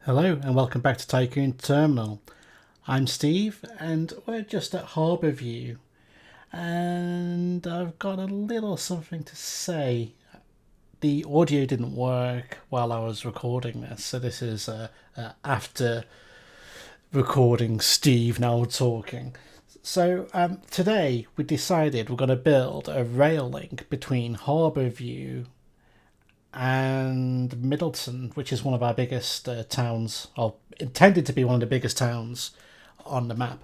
Hello and welcome back to Tycoon Terminal. I'm Steve and we're just at Harbour View and I've got a little something to say. The audio didn't work while I was recording this, so this is after recording Steve now talking. So today we decided we're going to build a rail link between Harbour View and Middleton, which is one of our biggest towns, or intended to be one of the biggest towns on the map.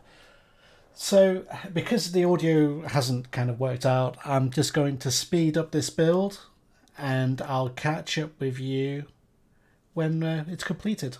So, because the audio hasn't kind of worked out, I'm just going to speed up this build, and I'll catch up with you when it's completed.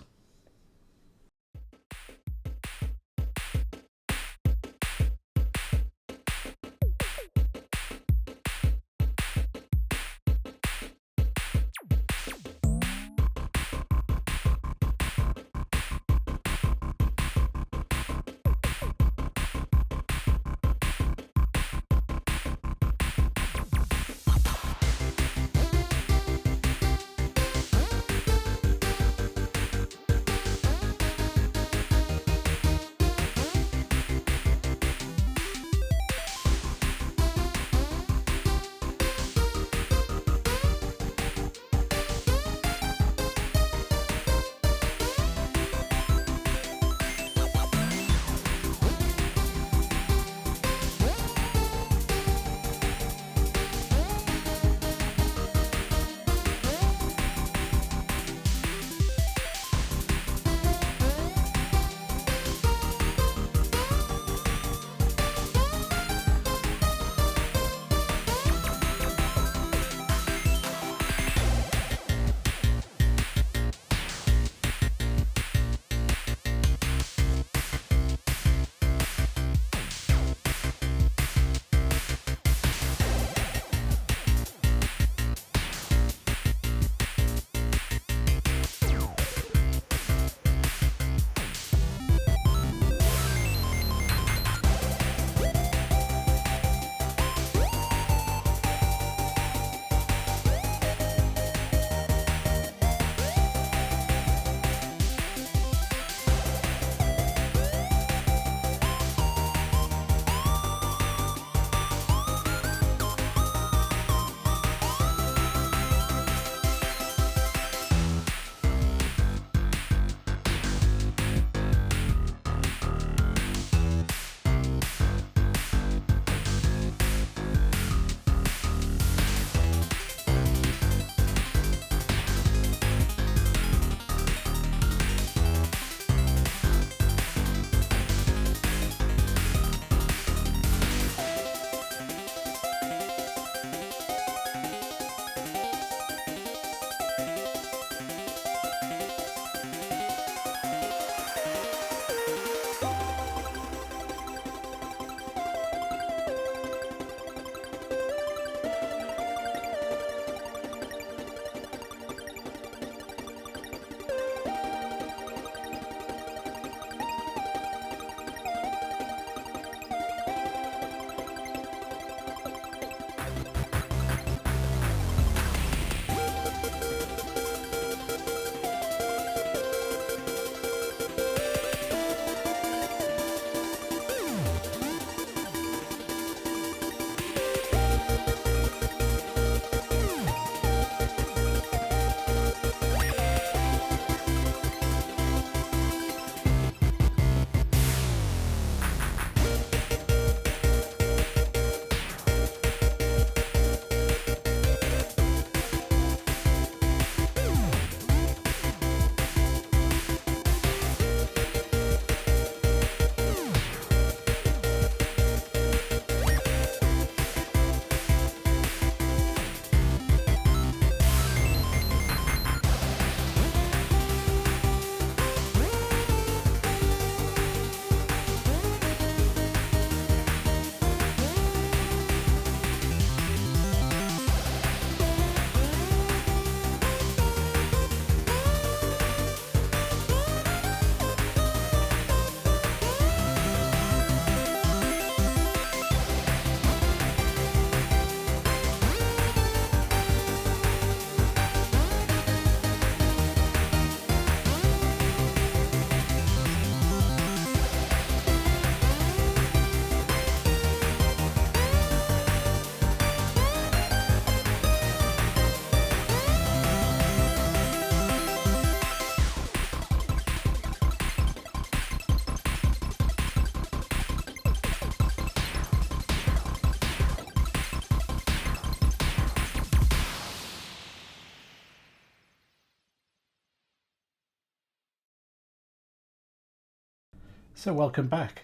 So welcome back.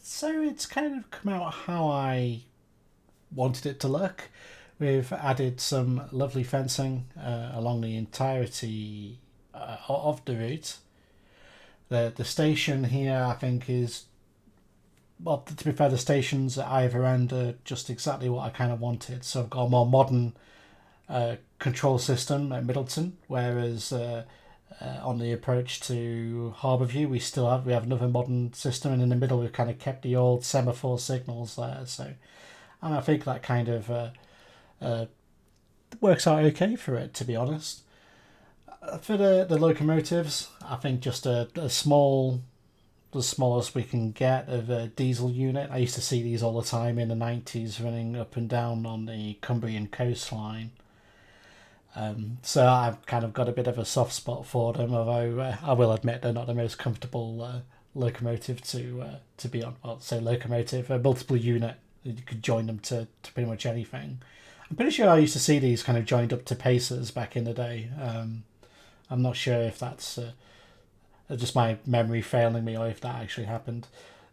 So it's kind of come out how I wanted it to look. We've added some lovely fencing along the entirety of the route. The station here, I think, is, well, to be fair, the stations at either end are just exactly what I kind of wanted. So I've got a more modern control system at Middleton, whereas on the approach to Harbourview, we have another modern system, and in the middle we've kind of kept the old semaphore signals there. So, and I think that kind of works out okay for it, to be honest. For the locomotives, I think just a small, the smallest we can get of a diesel unit. I used to see these all the time in the 90s running up and down on the Cumbrian coastline. So I've kind of got a bit of a soft spot for them, although I will admit they're not the most comfortable locomotive to be on. Well, say locomotive, a multiple unit. You could join them to pretty much anything. I'm pretty sure I used to see these kind of joined up to Pacers back in the day. I'm not sure if that's just my memory failing me or if that actually happened.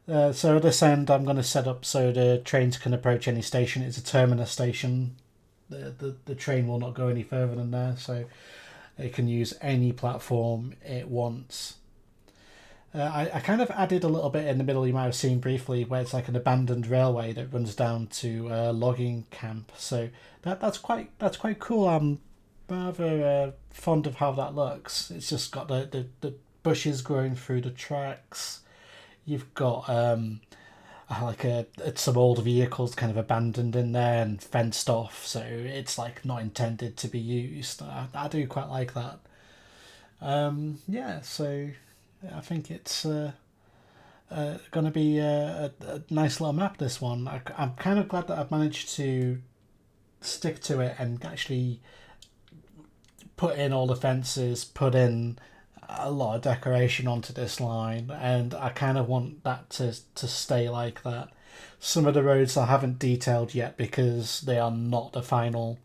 So at this end, I'm going to set up so the trains can approach any station. It's a terminus station. The train will not go any further than there, so it can use any platform it wants. I kind of added a little bit in the middle, you might have seen briefly, where it's like an abandoned railway that runs down to a logging camp. So that's quite cool. I'm rather fond of how that looks. It's just got the bushes growing through the tracks. You've got some old vehicles kind of abandoned in there and fenced off, so it's like not intended to be used. I do quite like that. So I think it's going to be a nice little map, this one. I'm kind of glad that I've managed to stick to it and actually put in all the fences, put in a lot of decoration onto this line, and I kind of want that to stay like that. Some of the roads I haven't detailed yet because they are not the final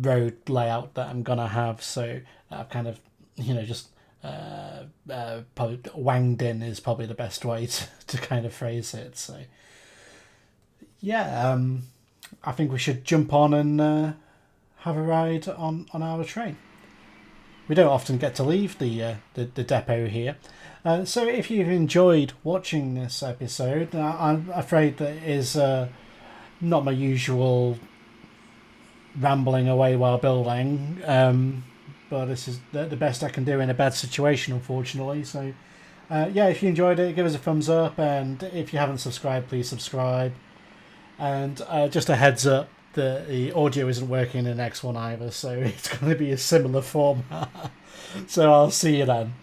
road layout that I'm gonna have, so I've kind of just probably wanged in is probably the best way to kind of phrase it. So yeah, I think we should jump on and have a ride on our train. We don't often get to leave the depot here. So if you've enjoyed watching this episode, I'm afraid that it is not my usual rambling away while building, but this is the best I can do in a bad situation, unfortunately. So if you enjoyed it, give us a thumbs up, and if you haven't subscribed, please subscribe. And just a heads up, the audio isn't working in the next one either, so it's going to be a similar format. So I'll see you then.